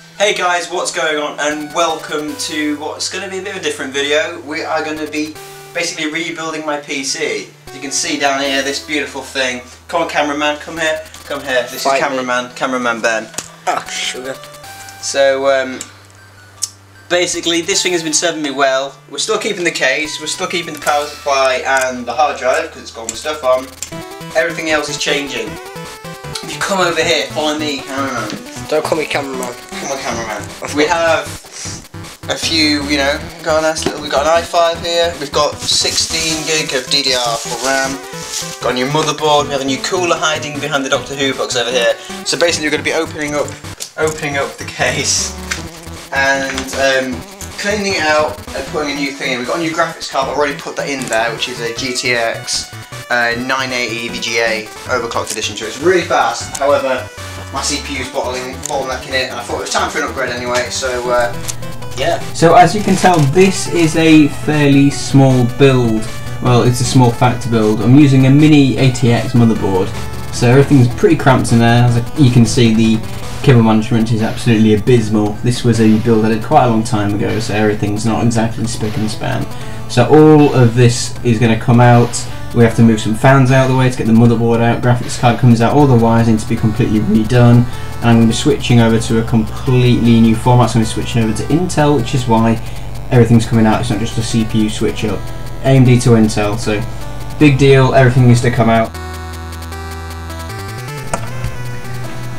Hey guys, what's going on, and welcome to what's going to be a bit of a different video. We are going to be basically rebuilding my PC. As you can see down here, this beautiful thing. Come on, cameraman, come here. Come here. This is cameraman Ben. Oh, sugar. So basically this thing has been serving me well. We're still keeping the case, we're still keeping the power supply and the hard drive because it's got all the stuff on. Everything else is changing. If you come over here, follow me, cameraman. Don't call me cameraman. Come on, cameraman. We have a few, you know, we've got an i5 here. We've got 16 gig of DDR4 RAM. Got a new motherboard. We have a new cooler hiding behind the Doctor Who box over here. So basically, we're going to be opening up the case and cleaning it out and putting a new thing in. We've got a new graphics card. I've already put that in there, which is a GTX 980 VGA overclocked edition. So it's really fast. However, my CPU's bottlenecking it, and I thought it was time for an upgrade anyway, so yeah. So as you can tell, this is a fairly small build. Well, it's a small factor build. I'm using a mini ATX motherboard, so everything's pretty cramped in there. As you can see, the cable management is absolutely abysmal. This was a build I did quite a long time ago, so everything's not exactly spick and span. So all of this is going to come out. We have to move some fans out of the way to get the motherboard out, graphics card comes out, all the wires need to be completely redone, and I'm going to be switching over to a completely new format. So I'm going to be switching over to Intel, which is why everything's coming out. It's not just a CPU switch up. AMD to Intel, so big deal, everything needs to come out.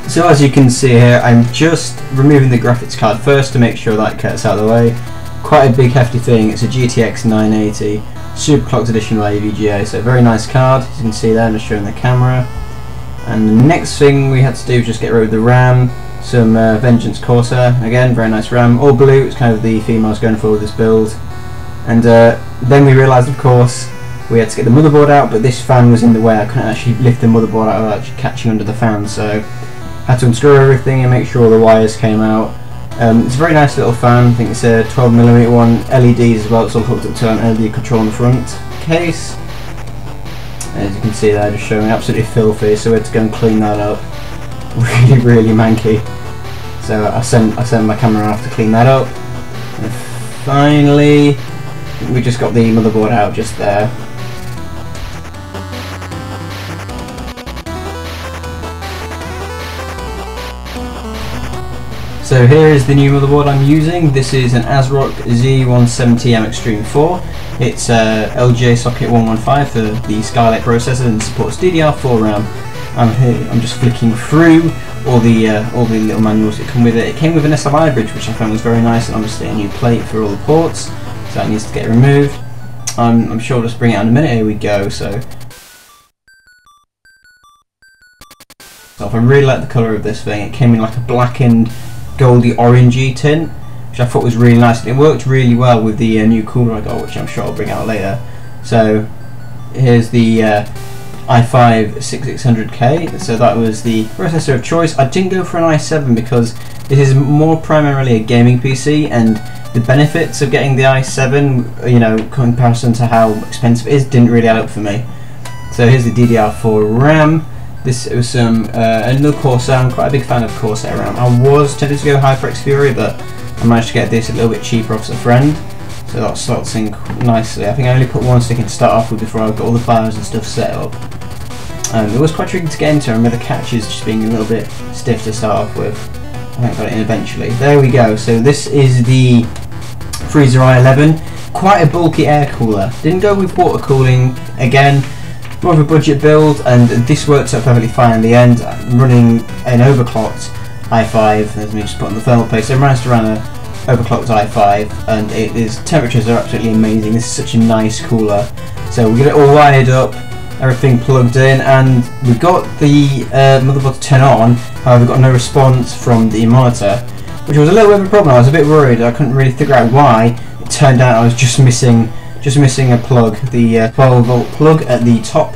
So as you can see here, I'm just removing the graphics card first to make sure that gets out of the way. Quite a big hefty thing. It's a GTX 980 super clocked edition by VGA, so very nice card, as you can see there, I'm just showing the camera. And the next thing we had to do was just get rid of the RAM, some Vengeance Corsair, again very nice RAM, all blue, it's kind of the theme I was going for with this build. And then we realised, of course, we had to get the motherboard out, but this fan was in the way. I couldn't actually lift the motherboard out without actually catching under the fan, so had to unscrew everything and make sure all the wires came out. It's a very nice little fan. I think it's a 12mm one, LEDs as well. It's all hooked up to an LED control on the front case. As you can see there, just showing absolutely filthy, so we had to go and clean that up. Really manky. So I sent my camera off to clean that up. And finally, we just got the motherboard out just there. So here is the new motherboard I'm using. This is an ASRock Z170M Extreme 4. It's LGA socket 115 for the Skylake processor and supports DDR4 RAM. I'm just flicking through all the little manuals that come with it. It came with an SLI bridge, which I found was very nice, and obviously a new plate for all the ports, so that needs to get removed. I'm sure I'll just bring it out in a minute. Here we go. So I really like the colour of this thing. It came in like a blackened goldy orangey tint, which I thought was really nice, and it worked really well with the new cooler I got, which I'm sure I'll bring out later. So here's the i5 6600K, so that was the processor of choice. I didn't go for an i7 because this is more primarily a gaming PC, and the benefits of getting the i7, you know, in comparison to how expensive it is, didn't really add up for me. So here's the DDR4 RAM. This was some another Corsair. I'm quite a big fan of Corsair RAM. I was tempted to go HyperX Fury, but I managed to get this a little bit cheaper off a friend, so that slots in nicely. I think I only put one stick in to start off with before I got all the BIOS and stuff set up. It was quite tricky to get into. I remember the catches just being a little bit stiff to start off with. I think I got it in eventually. There we go. So this is the Freezer i11. Quite a bulky air cooler. Didn't go with water cooling again. More of a budget build, and this worked out perfectly fine in the end. I'm running an overclocked i5, let me just put on the thermal paste. So I managed to run an overclocked i5, and temperatures are absolutely amazing. This is such a nice cooler. So we get it all wired up, everything plugged in, and we got the motherboard to turn on. However, we got no response from the monitor, which was a little bit of a problem. I was a bit worried. I couldn't really figure out why. It turned out I was just missing a plug, the 12-volt plug at the top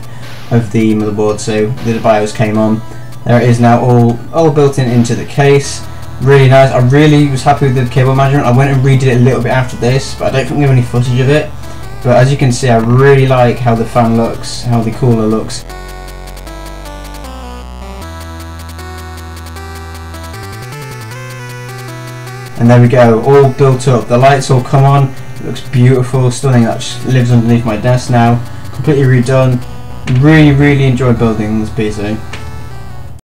of the motherboard, so the BIOS came on. There it is now, all built into the case. Really nice. I really was happy with the cable management. I went and redid it a little bit after this, but I don't think we have any footage of it. But as you can see, I really like how the fan looks, how the cooler looks. And there we go, all built up. The lights all come on. It looks beautiful, stunning. That just lives underneath my desk now. Completely redone. Really enjoyed building this PC.